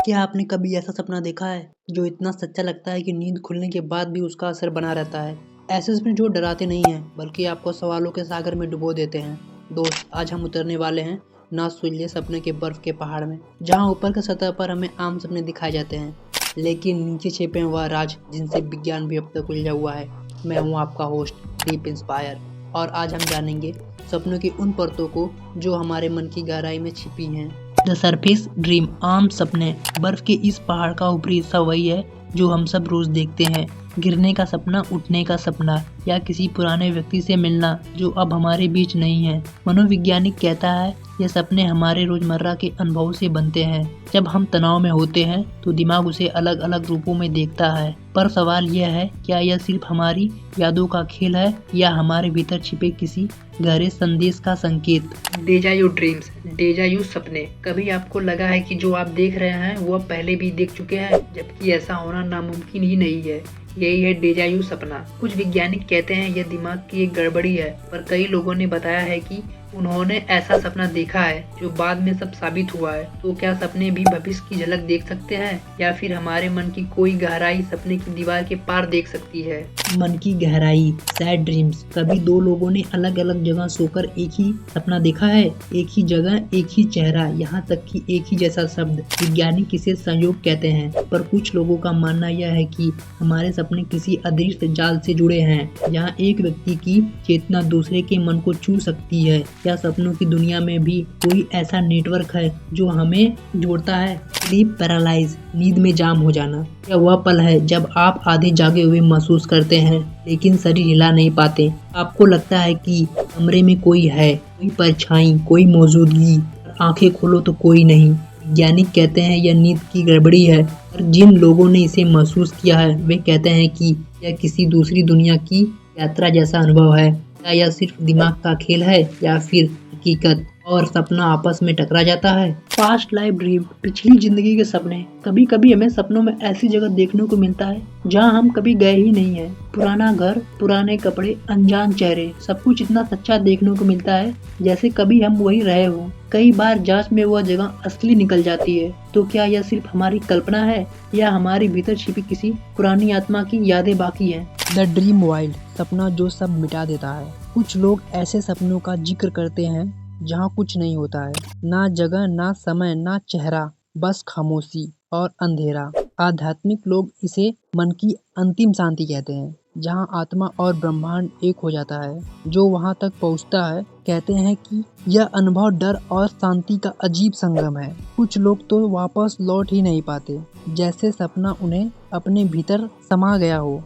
क्या आपने कभी ऐसा सपना देखा है जो इतना सच्चा लगता है कि नींद खुलने के बाद भी उसका असर बना रहता है? ऐसे सपने जो डराते नहीं हैं बल्कि आपको सवालों के सागर में डुबो देते हैं। दोस्त, आज हम उतरने वाले हैं ना सुलझे सपने के बर्फ के पहाड़ में, जहां ऊपर की सतह पर हमें आम सपने दिखाए जाते हैं, लेकिन नीचे छिपे हैं वह राज जिनसे विज्ञान भी अब तक उलझा हुआ है। मैं हूँ आपका होस्ट डीप इंस्पायर, और आज हम जानेंगे सपनों की उन परतों को जो हमारे मन की गहराई में छिपी हैं। The surface dream. आम सपने। बर्फ के इस पहाड़ का ऊपरी हिस्सा वही है जो हम सब रोज देखते हैं। गिरने का सपना, उठने का सपना, या किसी पुराने व्यक्ति से मिलना जो अब हमारे बीच नहीं है। मनोवैज्ञानिक कहता है ये सपने हमारे रोजमर्रा के अनुभव से बनते हैं। जब हम तनाव में होते हैं तो दिमाग उसे अलग अलग रूपों में देखता है, पर सवाल यह है, क्या यह सिर्फ हमारी यादों का खेल है या हमारे भीतर छिपे किसी गहरे संदेश का संकेत? डेजायू ड्रीम्स। डेजायू सपने। कभी आपको लगा है कि जो आप देख रहे हैं वो आप पहले भी देख चुके हैं, जबकि ऐसा होना नामुमकिन ही नहीं है। यही है डेजायू सपना। कुछ वैज्ञानिक कहते हैं यह दिमाग की एक गड़बड़ी है, पर कई लोगों ने बताया है कि उन्होंने ऐसा सपना देखा है जो बाद में सब साबित हुआ है। तो क्या सपने भी भविष्य की झलक देख सकते हैं, या फिर हमारे मन की कोई गहराई सपने की दीवार के पार देख सकती है? मन की गहराई। Sad dreams. कभी दो लोगों ने अलग अलग जगह सोकर एक ही सपना देखा है, एक ही जगह, एक ही चेहरा, यहाँ तक कि एक ही जैसा शब्द। वैज्ञानिक इसे संयोग कहते हैं, पर कुछ लोगों का मानना यह है कि हमारे सपने किसी अदृश्य जाल से जुड़े हैं, जहाँ एक व्यक्ति की चेतना दूसरे के मन को छू सकती है। क्या सपनों की दुनिया में भी कोई ऐसा नेटवर्क है जो हमें जोड़ता है? Sleep paralyse. नींद में जाम हो जाना। यह वह पल है जब आप आधे जागे हुए महसूस करते हैं लेकिन शरीर हिला नहीं पाते। आपको लगता है कि कमरे में कोई है, कोई परछाई, कोई मौजूदगी, आंखें खोलो तो कोई नहीं। वैज्ञानिक कहते हैं यह नींद की गड़बड़ी है, पर जिन लोगों ने इसे महसूस किया है वे कहते हैं कि यह किसी दूसरी दुनिया की यात्रा जैसा अनुभव है। क्या यह सिर्फ दिमाग का खेल है या फिर हकीकत और सपना आपस में टकरा जाता है? Past life dream. पिछली जिंदगी के सपने। कभी कभी हमें सपनों में ऐसी जगह देखने को मिलता है जहां हम कभी गए ही नहीं है। पुराना घर, पुराने कपड़े, अनजान चेहरे, सब कुछ इतना सच्चा देखने को मिलता है जैसे कभी हम वही रहे हो। कई बार जांच में वह जगह असली निकल जाती है। तो क्या यह सिर्फ हमारी कल्पना है या हमारे भीतर छिपी किसी पुरानी आत्मा की यादें बाकी हैं? The dream wild. सपना जो सब मिटा देता है। कुछ लोग ऐसे सपनों का जिक्र करते हैं जहाँ कुछ नहीं होता है, ना जगह, ना समय, ना चेहरा, बस खामोशी और अंधेरा। आध्यात्मिक लोग इसे मन की अंतिम शांति कहते हैं, जहाँ आत्मा और ब्रह्मांड एक हो जाता है। जो वहाँ तक पहुँचता है कहते हैं कि यह अनुभव डर और शांति का अजीब संगम है। कुछ लोग तो वापस लौट ही नहीं पाते, जैसे सपना उन्हें अपने भीतर समा गया हो।